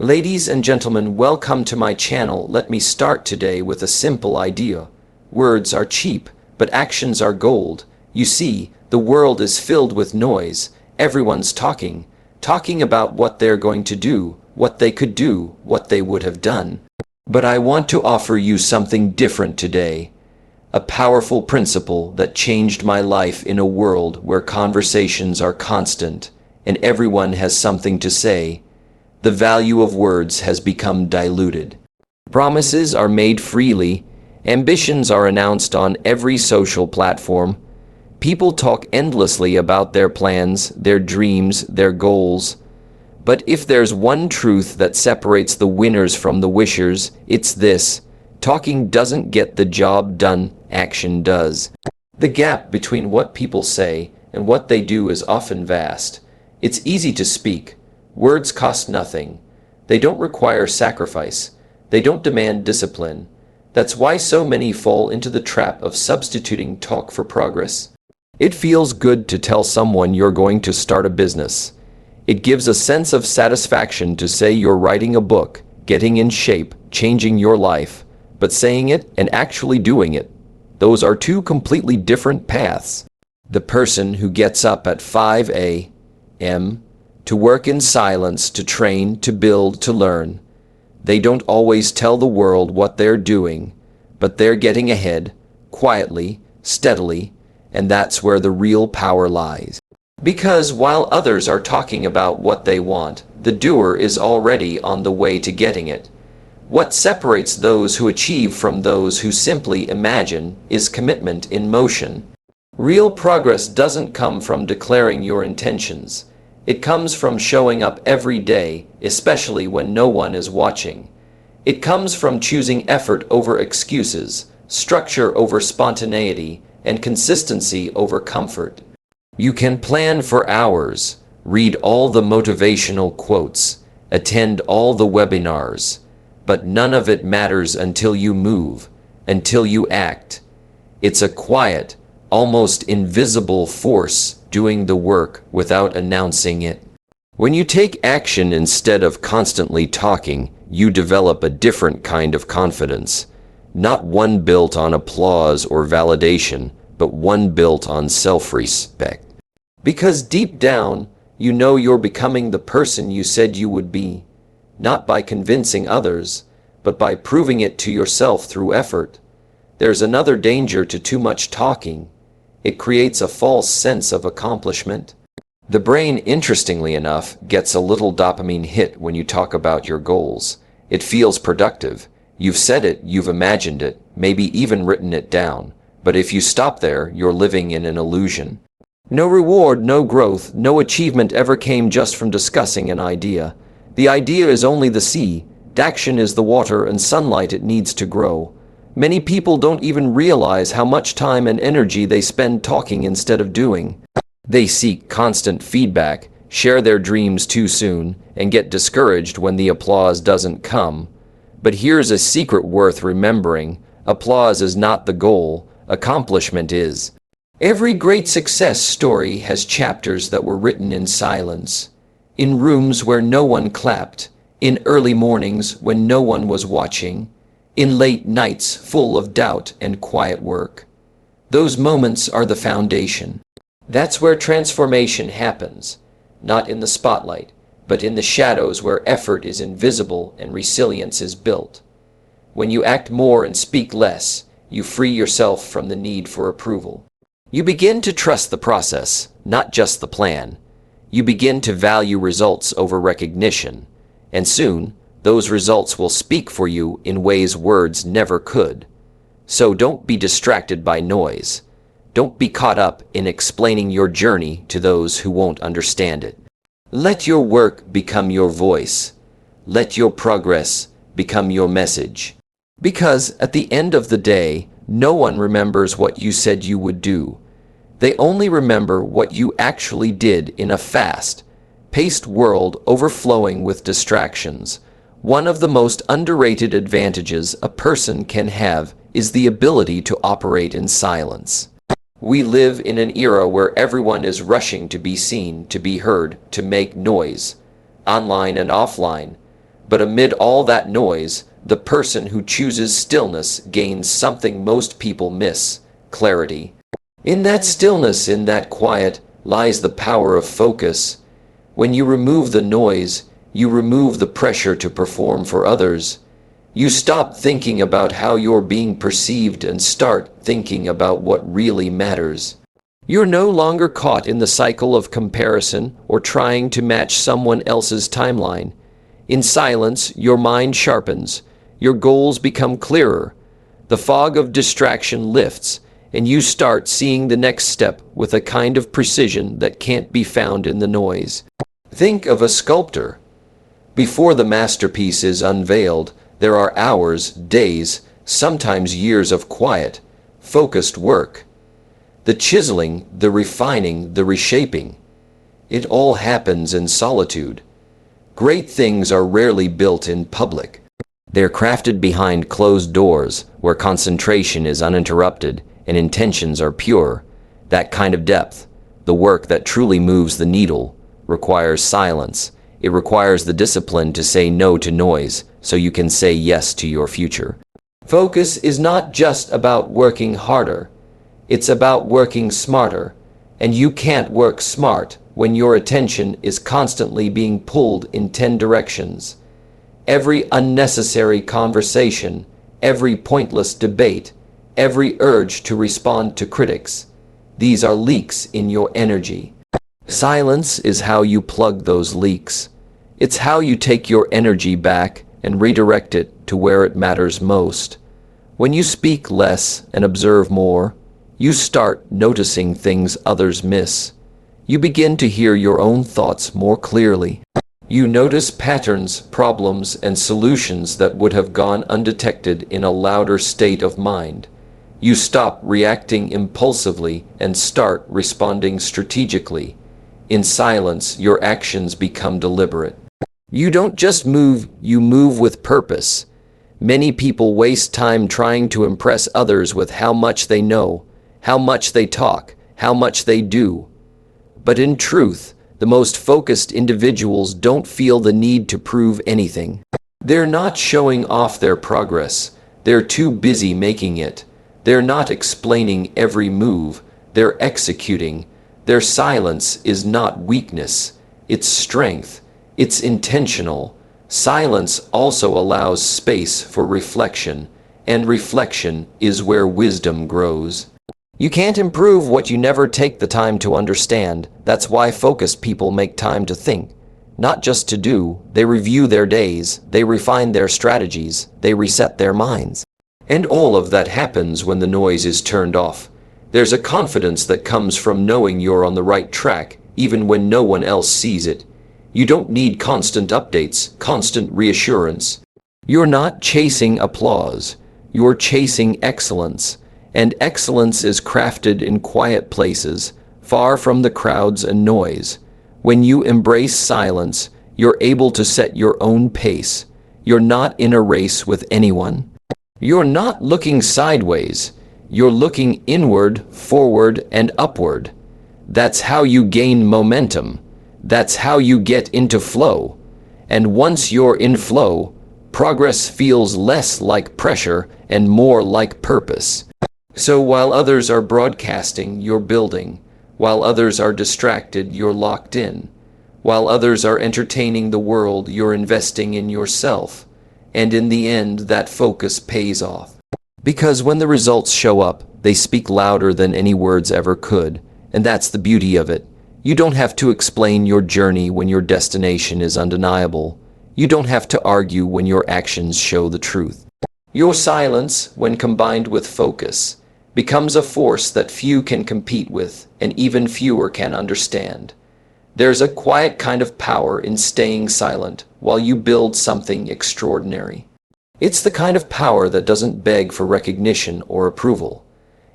Ladies and gentlemen, welcome to my channel. Let me start today with a simple idea. Words are cheap, but actions are gold. You see, the world is filled with noise. Everyone's talking about what they're going to do, what they could do, what they would have done. But I want to offer you something different today. A powerful principle that changed my life in a world where conversations are constant and everyone has something to say. The value of words has become diluted. Promises are made freely. Ambitions are announced on every social platform. People talk endlessly about their plans, their dreams, their goals. But if there's one truth that separates the winners from the wishers, it's this: talking doesn't get the job done, action does. The gap between what people say and what they do is often vast. It's easy to speak. Words cost nothing. They don't require sacrifice. They don't demand discipline. That's why so many fall into the trap of substituting talk for progress. It feels good to tell someone you're going to start a business. It gives a sense of satisfaction to say you're writing a book, getting in shape, changing your life. But saying it and actually doing it, those are two completely different paths. The person who gets up at 5 a.m. to work in silence, to train, to build, to learn. They don't always tell the world what they're doing, but they're getting ahead, quietly, steadily, and that's where the real power lies. Because while others are talking about what they want, the doer is already on the way to getting it. What separates those who achieve from those who simply imagine is commitment in motion. Real progress doesn't come from declaring your intentions. It comes from showing up every day, especially when no one is watching. It comes from choosing effort over excuses, structure over spontaneity, and consistency over comfort. You can plan for hours, read all the motivational quotes, attend all the webinars, but none of it matters until you move, until you act. It's a quiet, almost invisible force doing the work without announcing it. When you take action instead of constantly talking, you develop a different kind of confidence. Not one built on applause or validation, but one built on self-respect. Because deep down, you know you're becoming the person you said you would be. Not by convincing others, but by proving it to yourself through effort. There's another danger to too much talking. It creates a false sense of accomplishment. The brain, interestingly enough, gets a little dopamine hit when you talk about your goals. It feels productive. You've said it, you've imagined it, maybe even written it down. But if you stop there, you're living in an illusion. No reward, no growth, no achievement ever came just from discussing an idea. The idea is only the seed. Action is the water and sunlight it needs to grow. Many people don't even realize how much time and energy they spend talking instead of doing. They seek constant feedback, share their dreams too soon, and get discouraged when the applause doesn't come. But here's a secret worth remembering. Applause is not the goal, accomplishment is. Every great success story has chapters that were written in silence, in rooms where no one clapped, in early mornings when no one was watching, in late nights full of doubt and quiet work. Those moments are the foundation. That's where transformation happens, not in the spotlight, but in the shadows where effort is invisible and resilience is built. When you act more and speak less, you free yourself from the need for approval. You begin to trust the process, not just the plan. You begin to value results over recognition, and soon, those results will speak for you in ways words never could. So don't be distracted by noise. Don't be caught up in explaining your journey to those who won't understand it. Let your work become your voice. Let your progress become your message. Because at the end of the day, no one remembers what you said you would do. They only remember what you actually did in a fast-paced world overflowing with distractions. One of the most underrated advantages a person can have is the ability to operate in silence. We live in an era where everyone is rushing to be seen, to be heard, to make noise, online and offline. But amid all that noise, the person who chooses stillness gains something most people miss: clarity. In that stillness, in that quiet, lies the power of focus. When you remove the noise, you remove the pressure to perform for others. You stop thinking about how you're being perceived and start thinking about what really matters. You're no longer caught in the cycle of comparison or trying to match someone else's timeline. In silence, your mind sharpens, your goals become clearer, the fog of distraction lifts, and you start seeing the next step with a kind of precision that can't be found in the noise. Think of a sculptor. Before the masterpiece is unveiled, there are hours, days, sometimes years of quiet, focused work. The chiseling, the refining, the reshaping. It all happens in solitude. Great things are rarely built in public. They're crafted behind closed doors, where concentration is uninterrupted and intentions are pure. That kind of depth, the work that truly moves the needle, requires silence. It requires the discipline to say no to noise, so you can say yes to your future. Focus is not just about working harder. It's about working smarter. And you can't work smart when your attention is constantly being pulled in 10 directions. Every unnecessary conversation, every pointless debate, every urge to respond to critics, these are leaks in your energy. Silence is how you plug those leaks. It's how you take your energy back and redirect it to where it matters most. When you speak less and observe more, you start noticing things others miss. You begin to hear your own thoughts more clearly. You notice patterns, problems, and solutions that would have gone undetected in a louder state of mind. You stop reacting impulsively and start responding strategically. In silence, your actions become deliberate. You don't just move, you move with purpose. Many people waste time trying to impress others with how much they know, how much they talk, how much they do. But in truth, the most focused individuals don't feel the need to prove anything. They're not showing off their progress. They're too busy making it. They're not explaining every move. They're executing. Their silence is not weakness. It's strength. It's intentional. Silence also allows space for reflection, and reflection is where wisdom grows. You can't improve what you never take the time to understand. That's why focused people make time to think. Not just to do, they review their days, they refine their strategies, they reset their minds. And all of that happens when the noise is turned off. There's a confidence that comes from knowing you're on the right track, even when no one else sees it. You don't need constant updates, constant reassurance. You're not chasing applause. You're chasing excellence. And excellence is crafted in quiet places, far from the crowds and noise. When you embrace silence, you're able to set your own pace. You're not in a race with anyone. You're not looking sideways. You're looking inward, forward, and upward. That's how you gain momentum. That's how you get into flow. And once you're in flow, progress feels less like pressure and more like purpose. So while others are broadcasting, you're building. While others are distracted, you're locked in. While others are entertaining the world, you're investing in yourself. And in the end, that focus pays off. Because when the results show up, they speak louder than any words ever could. And that's the beauty of it. You don't have to explain your journey when your destination is undeniable. You don't have to argue when your actions show the truth. Your silence, when combined with focus, becomes a force that few can compete with and even fewer can understand. There's a quiet kind of power in staying silent while you build something extraordinary. It's the kind of power that doesn't beg for recognition or approval.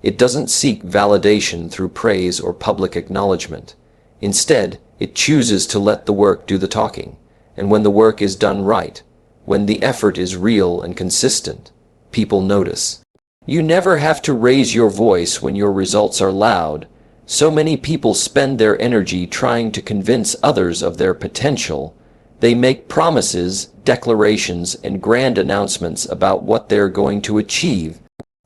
It doesn't seek validation through praise or public acknowledgement. Instead, it chooses to let the work do the talking. And when the work is done right, when the effort is real and consistent, people notice. You never have to raise your voice when your results are loud. So many people spend their energy trying to convince others of their potential. They make promises, declarations, and grand announcements about what they're going to achieve.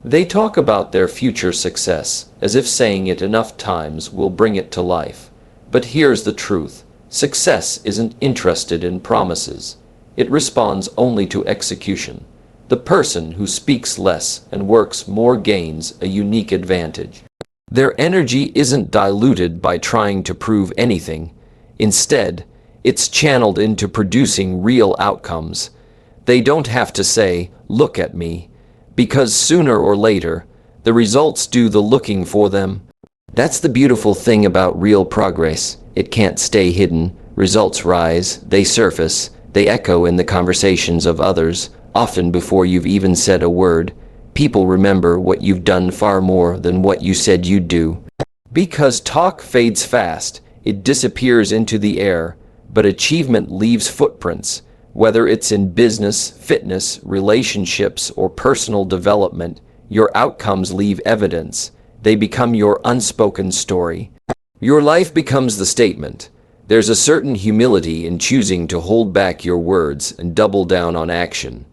They talk about their future success, as if saying it enough times will bring it to life. But here's the truth. Success isn't interested in promises. It responds only to execution. The person who speaks less and works more gains a unique advantage. Their energy isn't diluted by trying to prove anything. Instead, it's channeled into producing real outcomes. They don't have to say, "Look at me," because sooner or later, the results do the looking for them. That's the beautiful thing about real progress. It can't stay hidden. Results rise, they surface, they echo in the conversations of others, often before you've even said a word. People remember what you've done far more than what you said you'd do. Because talk fades fast, it disappears into the air, but achievement leaves footprints. Whether it's in business, fitness, relationships, or personal development, your outcomes leave evidence. They become your unspoken story. Your life becomes the statement. There's a certain humility in choosing to hold back your words and double down on action.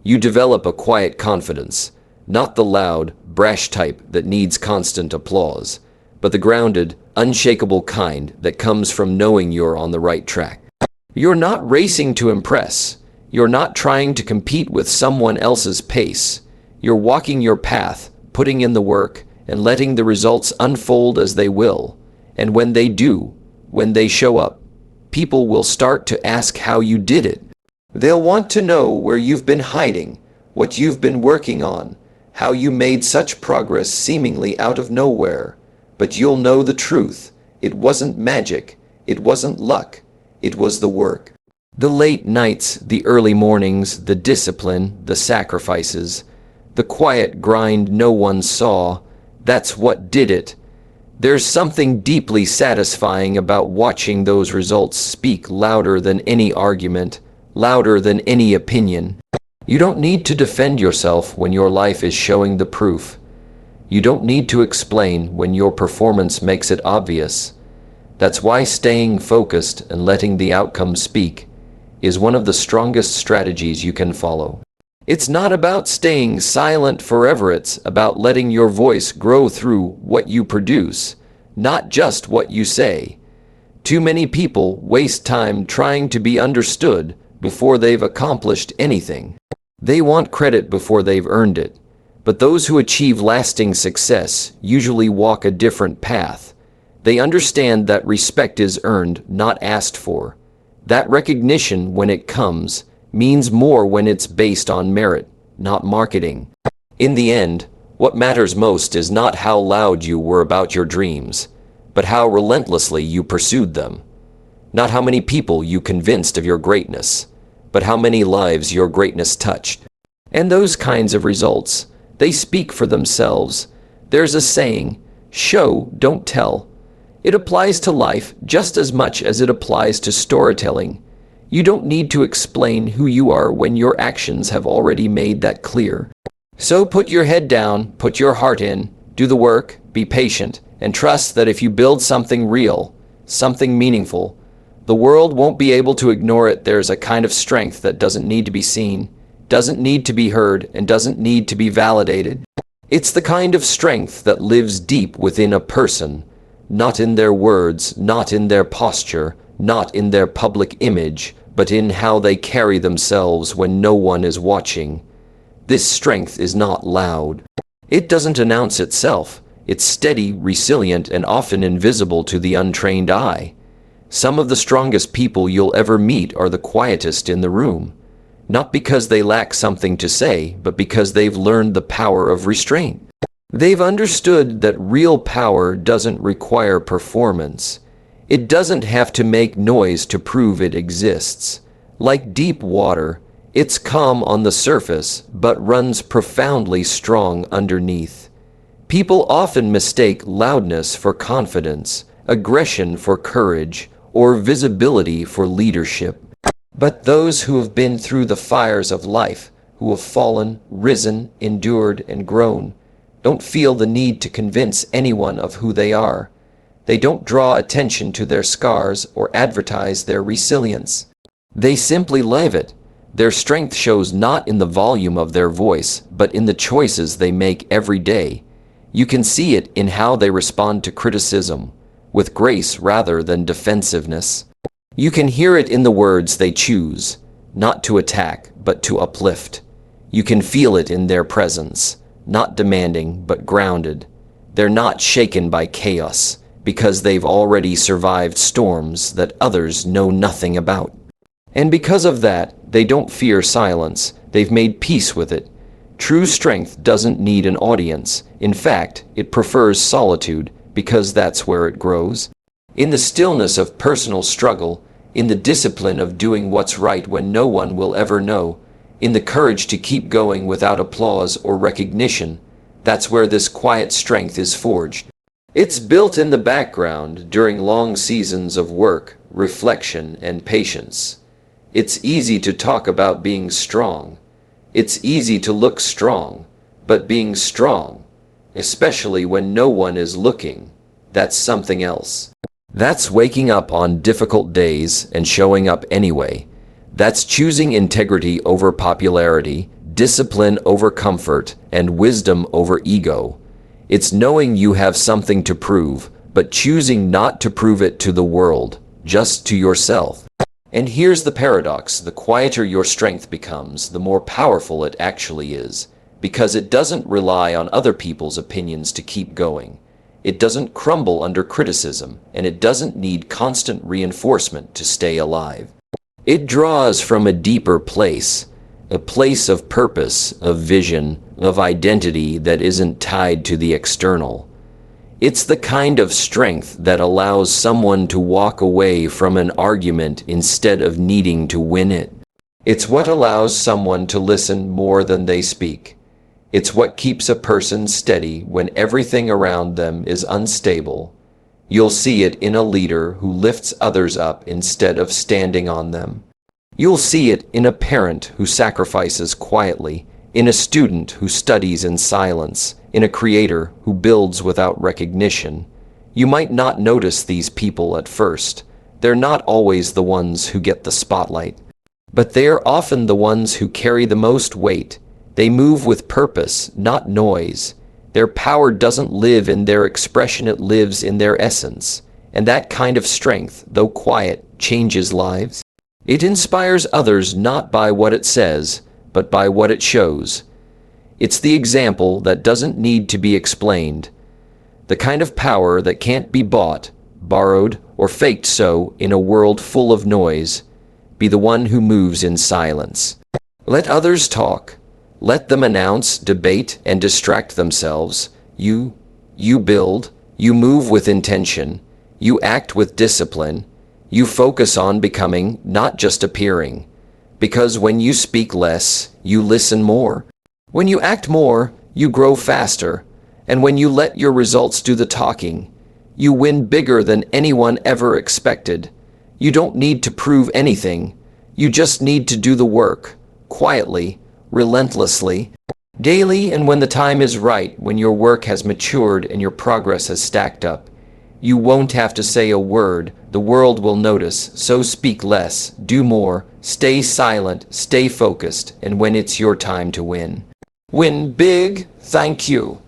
You develop a quiet confidence, not the loud, brash type that needs constant applause, but the grounded, unshakable kind that comes from knowing you're on the right track. You're not racing to impress. You're not trying to compete with someone else's pace. You're walking your path, putting in the work, and letting the results unfold as they will. And when they do, when they show up, people will start to ask how you did it. They'll want to know where you've been hiding, what you've been working on, how you made such progress seemingly out of nowhere. But you'll know the truth. It wasn't magic. It wasn't luck. It was the work. The late nights, the early mornings, the discipline, the sacrifices, the quiet grind no one saw, that's what did it. There's something deeply satisfying about watching those results speak louder than any argument, louder than any opinion. You don't need to defend yourself when your life is showing the proof. You don't need to explain when your performance makes it obvious. That's why staying focused and letting the outcome speak is one of the strongest strategies you can follow. It's not about staying silent forever, it's about letting your voice grow through what you produce, not just what you say. Too many people waste time trying to be understood before they've accomplished anything. They want credit before they've earned it. But those who achieve lasting success usually walk a different path. They understand that respect is earned, not asked for. That recognition, when it comes, means more when it's based on merit, not marketing. In the end, what matters most is not how loud you were about your dreams, but how relentlessly you pursued them. Not how many people you convinced of your greatness, but how many lives your greatness touched. And those kinds of results, they speak for themselves. There's a saying, show, don't tell. It applies to life just as much as it applies to storytelling. You don't need to explain who you are when your actions have already made that clear. So put your head down, put your heart in, do the work, be patient, and trust that if you build something real, something meaningful, the world won't be able to ignore it. There's a kind of strength that doesn't need to be seen, doesn't need to be heard, and doesn't need to be validated. It's the kind of strength that lives deep within a person, not in their words, not in their posture, not in their public image, but in how they carry themselves when no one is watching. This strength is not loud. It doesn't announce itself. It's steady, resilient, and often invisible to the untrained eye. Some of the strongest people you'll ever meet are the quietest in the room. Not because they lack something to say, but because they've learned the power of restraint. They've understood that real power doesn't require performance. It doesn't have to make noise to prove it exists. Like deep water, it's calm on the surface, but runs profoundly strong underneath. People often mistake loudness for confidence, aggression for courage, or visibility for leadership. But those who have been through the fires of life, who have fallen, risen, endured, and grown, don't feel the need to convince anyone of who they are. They don't draw attention to their scars or advertise their resilience. They simply live it. Their strength shows not in the volume of their voice, but in the choices they make every day. You can see it in how they respond to criticism, with grace rather than defensiveness. You can hear it in the words they choose, not to attack, but to uplift. You can feel it in their presence, not demanding, but grounded. They're not shaken by chaos, because they've already survived storms that others know nothing about. And because of that, they don't fear silence. They've made peace with it. True strength doesn't need an audience. In fact, it prefers solitude, because that's where it grows. In the stillness of personal struggle, in the discipline of doing what's right when no one will ever know, in the courage to keep going without applause or recognition, that's where this quiet strength is forged. It's built in the background during long seasons of work, reflection, and patience. It's easy to talk about being strong. It's easy to look strong, but being strong, especially when no one is looking, that's something else. That's waking up on difficult days and showing up anyway. That's choosing integrity over popularity, discipline over comfort, and wisdom over ego. It's knowing you have something to prove, but choosing not to prove it to the world, just to yourself. And here's the paradox: the quieter your strength becomes, the more powerful it actually is, because it doesn't rely on other people's opinions to keep going. It doesn't crumble under criticism, and it doesn't need constant reinforcement to stay alive. It draws from a deeper place, a place of purpose, of vision, of identity that isn't tied to the external. It's the kind of strength that allows someone to walk away from an argument instead of needing to win it. It's what allows someone to listen more than they speak. It's what keeps a person steady when everything around them is unstable. You'll see it in a leader who lifts others up instead of standing on them. You'll see it in a parent who sacrifices quietly, in a student who studies in silence, in a creator who builds without recognition. You might not notice these people at first. They're not always the ones who get the spotlight. But they are often the ones who carry the most weight. They move with purpose, not noise. Their power doesn't live in their expression, it lives in their essence. And that kind of strength, though quiet, changes lives. It inspires others not by what it says, but by what it shows. It's the example that doesn't need to be explained. The kind of power that can't be bought, borrowed, or faked. So, in a world full of noise, be the one who moves in silence. Let others talk. Let them announce, debate, and distract themselves. You build. You move with intention. You act with discipline. You focus on becoming, not just appearing. Because when you speak less, you listen more. When you act more, you grow faster. And when you let your results do the talking, you win bigger than anyone ever expected. You don't need to prove anything. You just need to do the work, quietly, relentlessly, daily, and when the time is right, when your work has matured and your progress has stacked up. You won't have to say a word. The world will notice. So speak less, do more, stay silent, stay focused, and when it's your time to win, win big. Thank you.